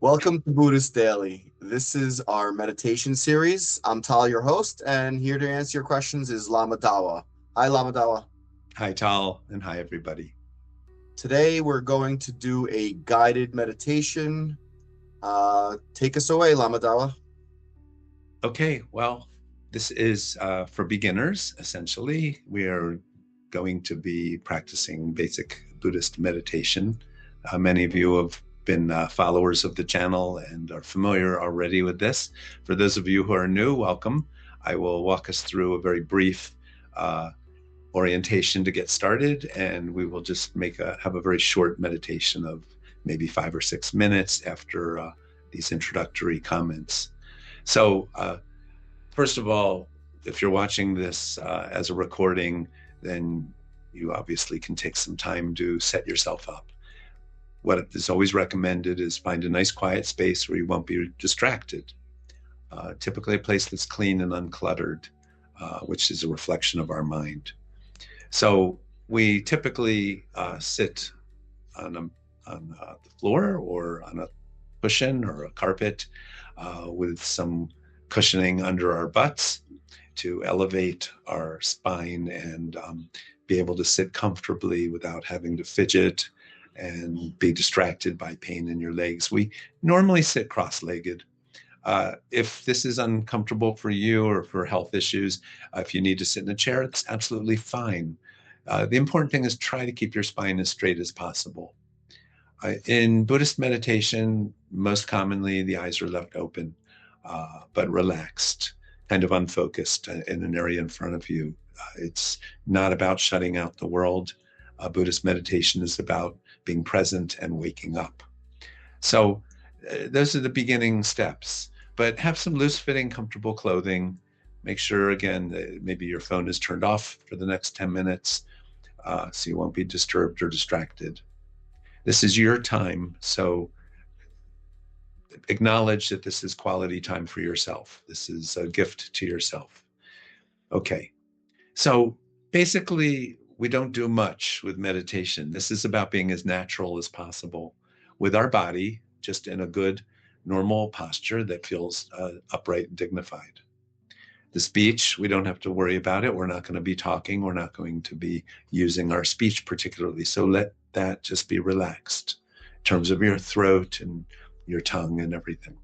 Welcome to Buddhist Daily. This is our meditation series. I'm Tal, your host, and here to answer your questions is Lama Dawa. Hi, Lama Dawa. Hi, Tal, and hi, everybody. Today we're going to do a guided meditation. Take us away, Lama Dawa. Okay, well, this is for beginners, essentially. We are going to be practicing basic Buddhist meditation. Many of you have been followers of the channel and are familiar already with this. For those of you who are new, welcome. I will walk us through a very brief uh, orientation to get started, and we will just have a very short meditation of maybe 5 or 6 minutes after these introductory comments. So, first of all, if you're watching this as a recording, then you obviously can take some time to set yourself up. What is always recommended is find a nice quiet space where you won't be distracted. Typically a place that's clean and uncluttered, which is a reflection of our mind. So we typically sit on the floor or on a cushion or a carpet with some cushioning under our butts to elevate our spine and be able to sit comfortably without having to fidget and be distracted by pain in your legs. We normally sit cross-legged. If this is uncomfortable for you or for health issues, if you need to sit in a chair, it's absolutely fine. The important thing is try to keep your spine as straight as possible. In Buddhist meditation, most commonly the eyes are left open, but relaxed, kind of unfocused in an area in front of you. It's not about shutting out the world. Buddhist meditation is about being present and waking up. So those are the beginning steps, but have some loose fitting, comfortable clothing. Make sure, again, that maybe your phone is turned off for the next 10 minutes so you won't be disturbed or distracted. This is your time, so acknowledge that this is quality time for yourself. This is a gift to yourself. Okay, so basically, we don't do much with meditation. This is about being as natural as possible with our body, just in a good, normal posture that feels upright and dignified. The speech, we don't have to worry about it. We're not going to be talking. We're not going to be using our speech particularly. So let that just be relaxed in terms of your throat and your tongue and everything.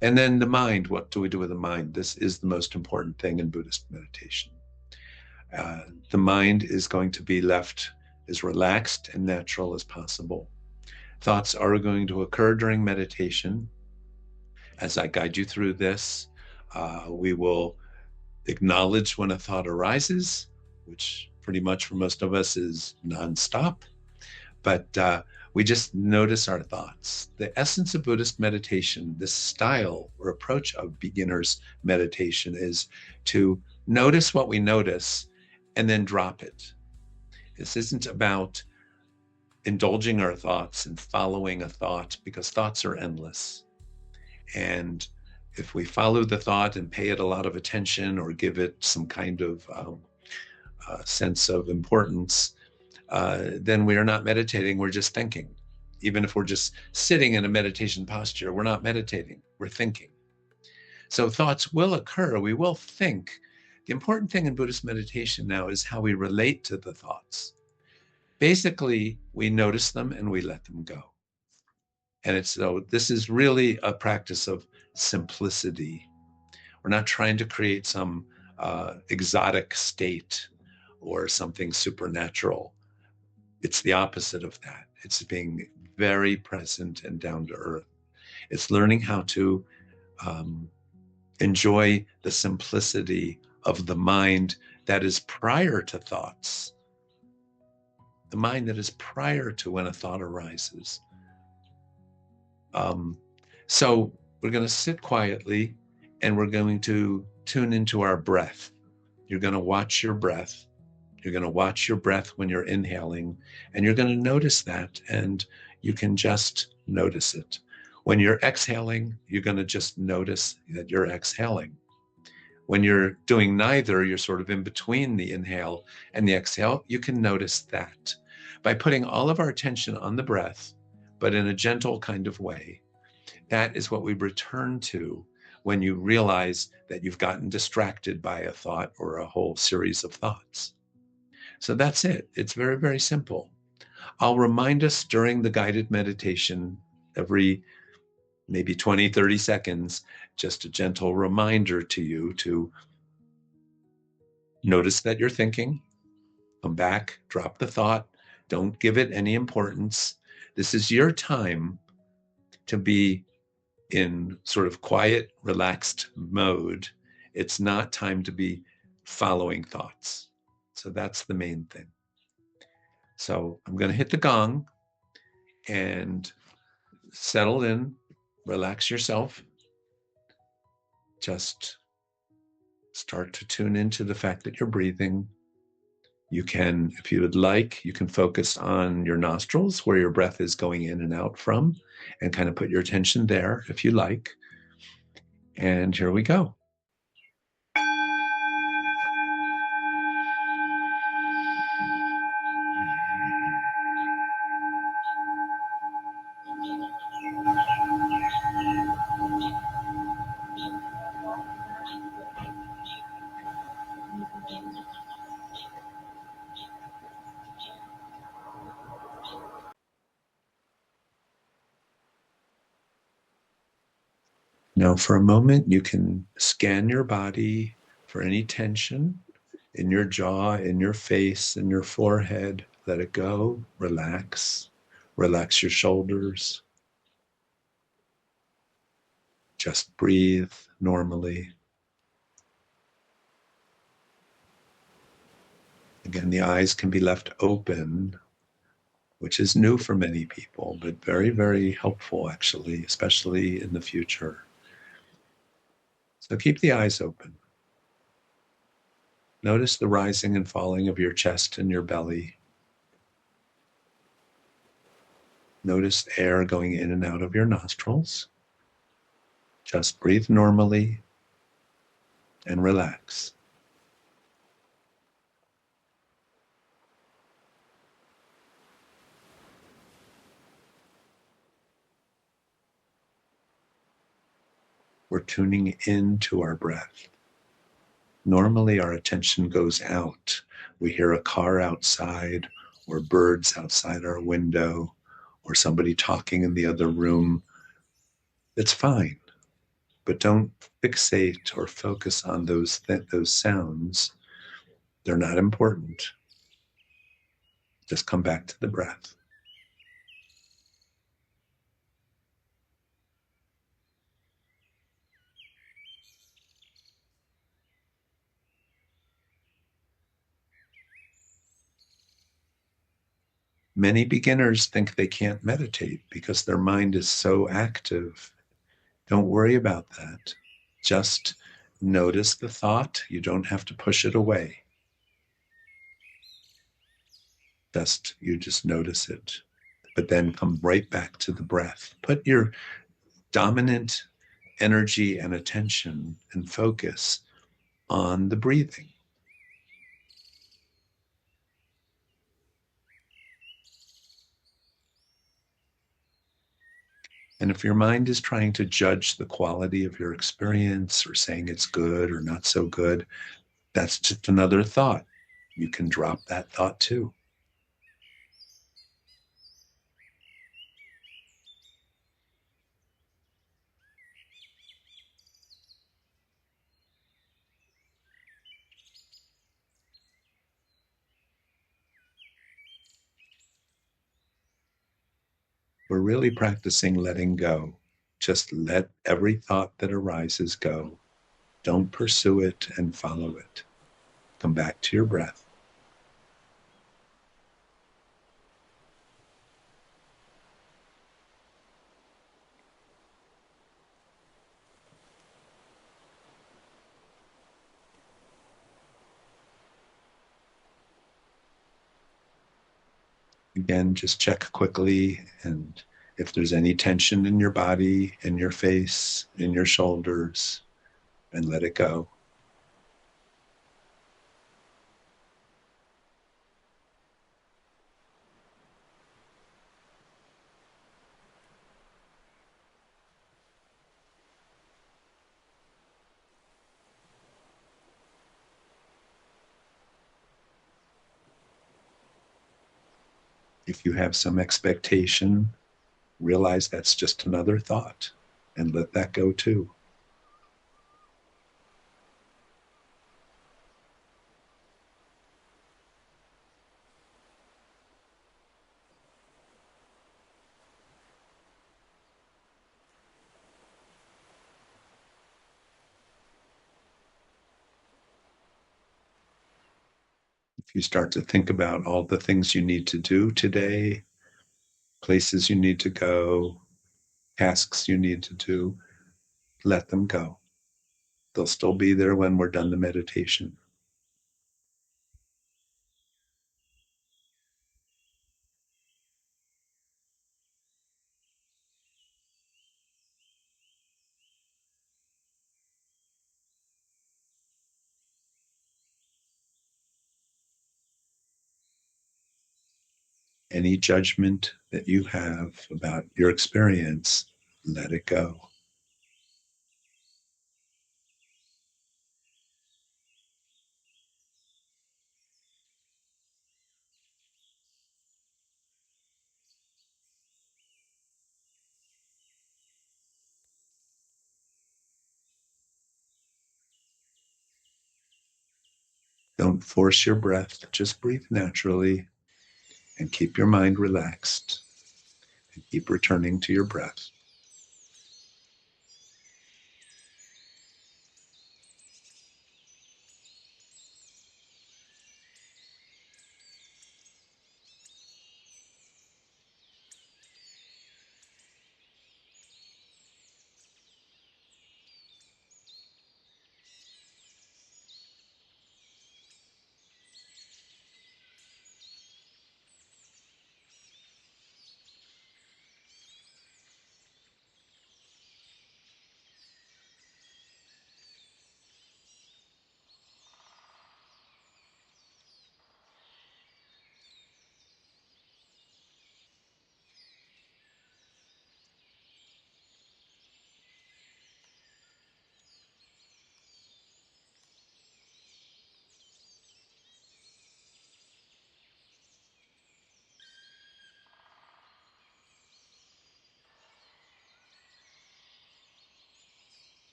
And then the mind, what do we do with the mind? This is the most important thing in Buddhist meditation. The mind is going to be left as relaxed and natural as possible. Thoughts are going to occur during meditation. As I guide you through this, we will acknowledge when a thought arises, which pretty much for most of us is nonstop, but we just notice our thoughts. The essence of Buddhist meditation, this style or approach of beginner's meditation, is to notice what we notice and then drop it. This isn't about indulging our thoughts and following a thought, because thoughts are endless. And if we follow the thought and pay it a lot of attention or give it some kind of sense of importance, then we are not meditating, we're just thinking. Even if we're just sitting in a meditation posture, we're not meditating, we're thinking. So thoughts will occur, we will think. The important thing in Buddhist meditation now is how we relate to the thoughts. Basically, we notice them and we let them go. And so this is really a practice of simplicity. We're not trying to create some exotic state or something supernatural. It's the opposite of that. It's being very present and down to earth. It's learning how to enjoy the simplicity of the mind that is prior to thoughts, the mind that is prior to when a thought arises. So we're going to sit quietly and we're going to tune into our breath. You're going to watch your breath. You're going to watch your breath when you're inhaling, and you're going to notice that, and you can just notice it. When you're exhaling, you're going to just notice that you're exhaling. When you're doing neither, you're sort of in between the inhale and the exhale, you can notice that. By putting all of our attention on the breath, but in a gentle kind of way, That is what we return to when you realize that you've gotten distracted by a thought or a whole series of thoughts. So that's it. It's very, very simple. I'll remind us during the guided meditation every maybe 20, 30 seconds, just a gentle reminder to you to notice that you're thinking, come back, drop the thought, don't give it any importance. This is your time to be in sort of quiet, relaxed mode. It's not time to be following thoughts. So that's the main thing. So I'm going to hit the gong and settle in, relax yourself. Just start to tune into the fact that you're breathing. You can, if you would like, you can focus on your nostrils where your breath is going in and out from and kind of put your attention there if you like. And here we go. Now, for a moment, you can scan your body for any tension in your jaw, in your face, in your forehead. Let it go. Relax. Relax your shoulders. Just breathe normally. Again, the eyes can be left open, which is new for many people, but very, very helpful, actually, especially in the future. So keep the eyes open. Notice the rising and falling of your chest and your belly. Notice air going in and out of your nostrils. Just breathe normally and relax. We're tuning into our breath. Normally, our attention goes out. We hear a car outside, or birds outside our window, or somebody talking in the other room. It's fine, but don't fixate or focus on those sounds. They're not important. Just come back to the breath. Many beginners think they can't meditate because their mind is so active. Don't worry about that. Just notice the thought. You don't have to push it away. You just notice it, but then come right back to the breath. Put your dominant energy and attention and focus on the breathing. And if your mind is trying to judge the quality of your experience or saying it's good or not so good, that's just another thought. You can drop that thought too. We're really practicing letting go. Just let every thought that arises go. Don't pursue it and follow it. Come back to your breath. Again, just check quickly, and if there's any tension in your body, in your face, in your shoulders, and let it go. If you have some expectation, realize that's just another thought and let that go too. If you start to think about all the things you need to do today, places you need to go, tasks you need to do, let them go. They'll still be there when we're done the meditation. Any judgment that you have about your experience, let it go. Don't force your breath, just breathe naturally and keep your mind relaxed and keep returning to your breath.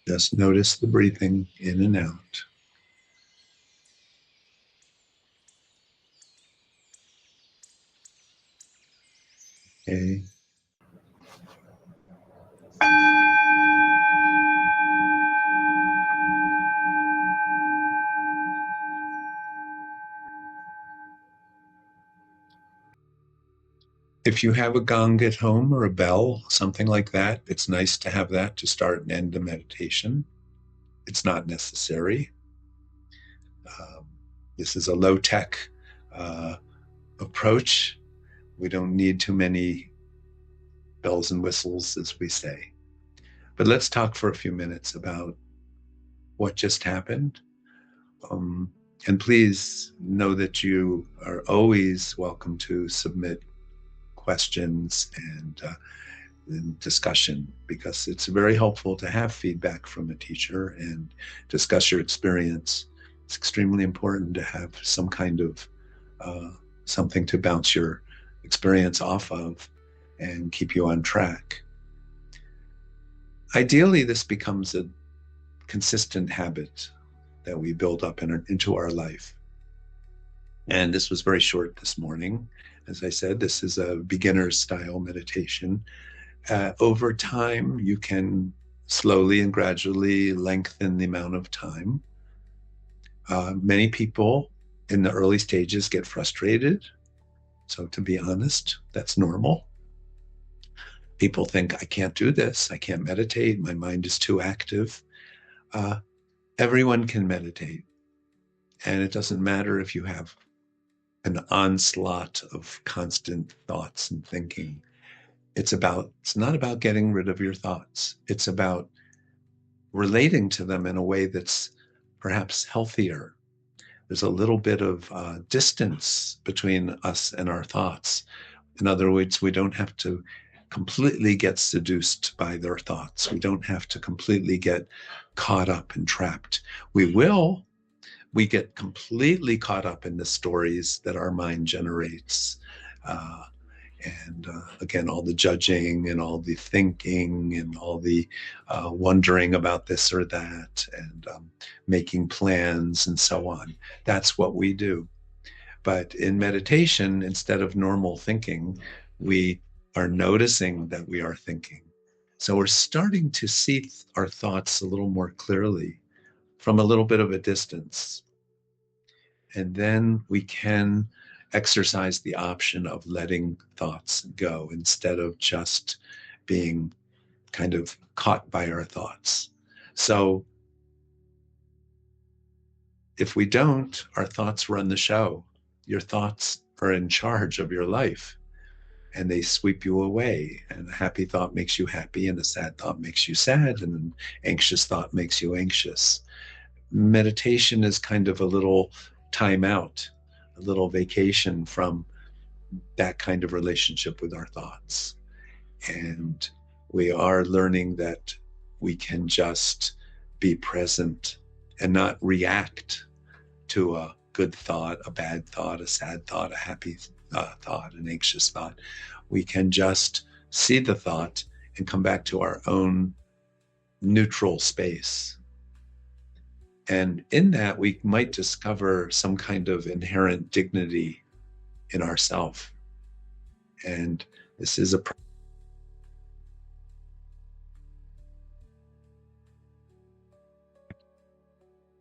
Just notice the breathing in and out. Okay. If you have a gong at home or a bell, something like that, it's nice to have that to start and end a meditation. It's not necessary. Um, this is a low tech uh, approach. We don't need too many bells and whistles, as we say. But let's talk for a few minutes about what just happened. Um, and please know that you are always welcome to submit questions and discussion, because it's very helpful to have feedback from a teacher and discuss your experience. It's extremely important to have some kind of uh, something to bounce your experience off of and keep you on track. Ideally, this becomes a consistent habit that we build up into our life. And this was very short this morning. As I said, this is a beginner style meditation. Over time, you can slowly and gradually lengthen the amount of time. Many people in the early stages get frustrated. So, to be honest, that's normal. People think, I can't do this. I can't meditate. My mind is too active. Everyone can meditate. And it doesn't matter if you have an onslaught of constant thoughts and thinking. It's not about getting rid of your thoughts. It's about relating to them in a way that's perhaps healthier. There's a little bit of distance between us and our thoughts. In other words, we don't have to completely get seduced by their thoughts. We don't have to completely get caught up and trapped. We will. We get completely caught up in the stories that our mind generates. And again, all the judging and all the thinking and all the wondering about this or that and making plans and so on. That's what we do. But in meditation, instead of normal thinking, we are noticing that we are thinking. So we're starting to see our thoughts a little more clearly from a little bit of a distance. And then we can exercise the option of letting thoughts go instead of just being kind of caught by our thoughts. So if we don't, our thoughts run the show. Your thoughts are in charge of your life and they sweep you away. And a happy thought makes you happy, and a sad thought makes you sad, and an anxious thought makes you anxious. Meditation is kind of a little time out, a little vacation from that kind of relationship with our thoughts. And we are learning that we can just be present and not react to a good thought, a bad thought, a sad thought, a happy thought, an anxious thought. We can just see the thought and come back to our own neutral space. And in that, we might discover some kind of inherent dignity in ourself. And this is a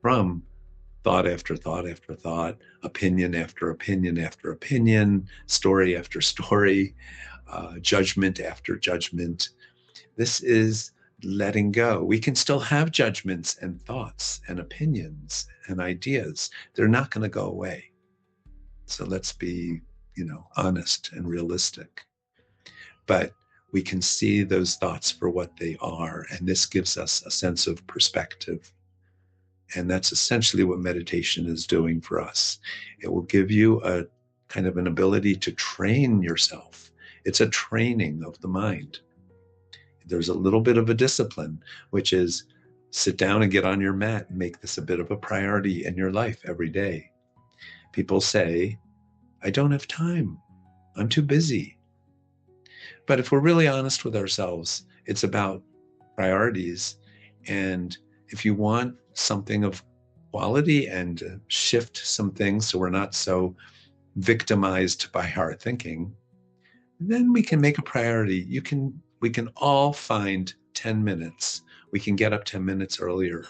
from thought after thought after thought, opinion after opinion after opinion, story after story, judgment after judgment. This is letting go. We can still have judgments and thoughts and opinions and ideas. They're not going to go away. So let's be, honest and realistic. But we can see those thoughts for what they are. And this gives us a sense of perspective. And that's essentially what meditation is doing for us. It will give you a kind of an ability to train yourself. It's a training of the mind. There's a little bit of a discipline, which is sit down and get on your mat and make this a bit of a priority in your life every day. People say, I don't have time. I'm too busy. But if we're really honest with ourselves, it's about priorities. And if you want something of quality and shift some things so we're not so victimized by our thinking, then we can make a priority. We can all find 10 minutes. We can get up 10 minutes earlier.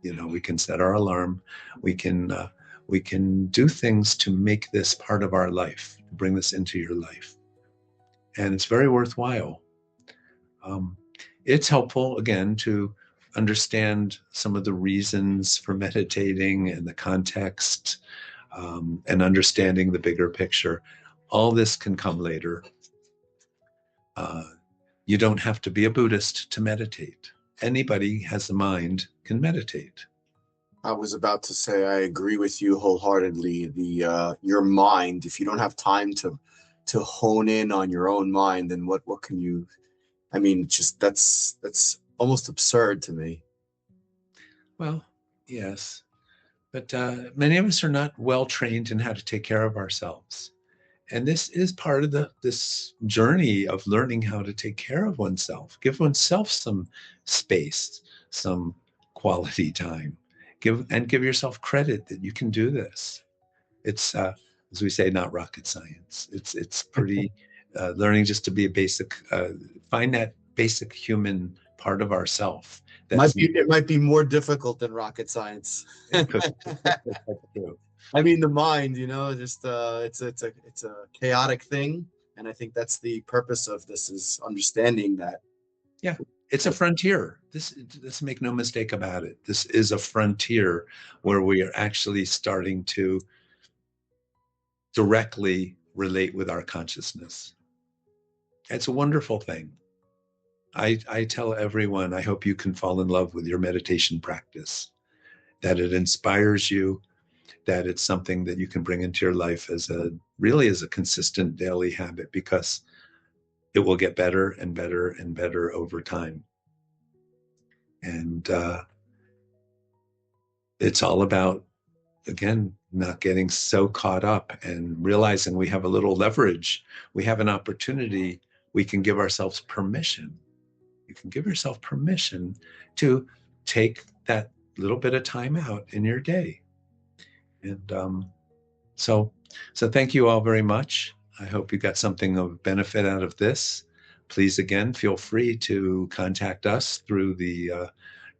We can set our alarm. We can do things to make this part of our life, bring this into your life. And it's very worthwhile. It's helpful, again, to understand some of the reasons for meditating and the context, and understanding the bigger picture. All this can come later. You don't have to be a Buddhist to meditate. Anybody has a mind can meditate. I was about to say I agree with you wholeheartedly. Your mind, if you don't have time to hone in on your own mind, then what can you? I mean, just that's almost absurd to me. Well, yes, but many of us are not well trained in how to take care of ourselves. And this is part of this journey of learning how to take care of oneself, give oneself some space, some quality time, give yourself credit that you can do this. It's, as we say, not rocket science. It's pretty learning just to be a basic, find that basic human part of ourself. It might be more difficult than rocket science. I mean, the mind, just it's a chaotic thing, and I think that's the purpose of this, is understanding that. Yeah, it's a frontier. Let's make no mistake about it. This is a frontier where we are actually starting to directly relate with our consciousness. It's a wonderful thing. I tell everyone, I hope you can fall in love with your meditation practice, that it inspires you, that it's something that you can bring into your life as really as a consistent daily habit, because it will get better and better and better over time. And it's all about, again, not getting so caught up and realizing we have a little leverage. We have an opportunity. We can give ourselves permission. You can give yourself permission to take that little bit of time out in your day. And so thank you all very much. I hope you got something of benefit out of this. Please, again, feel free to contact us through the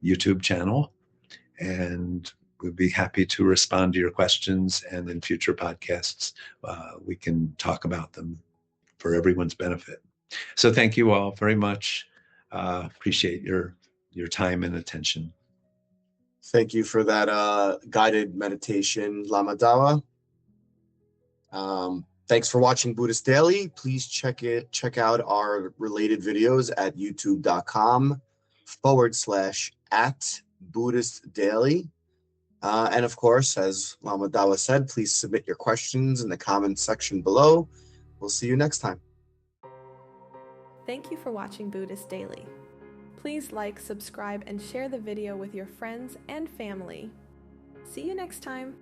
YouTube channel, and we'd be happy to respond to your questions. And in future podcasts, we can talk about them for everyone's benefit. So thank you all very much. Appreciate your time and attention. Thank you for that guided meditation, Lama Dawa. Thanks for watching Buddhist Daily. Please check out our related videos at youtube.com/@Buddhist Daily. And of course, as Lama Dawa said, please submit your questions in the comments section below. We'll see you next time. Thank you for watching Buddhist Daily. Please like, subscribe, and share the video with your friends and family. See you next time.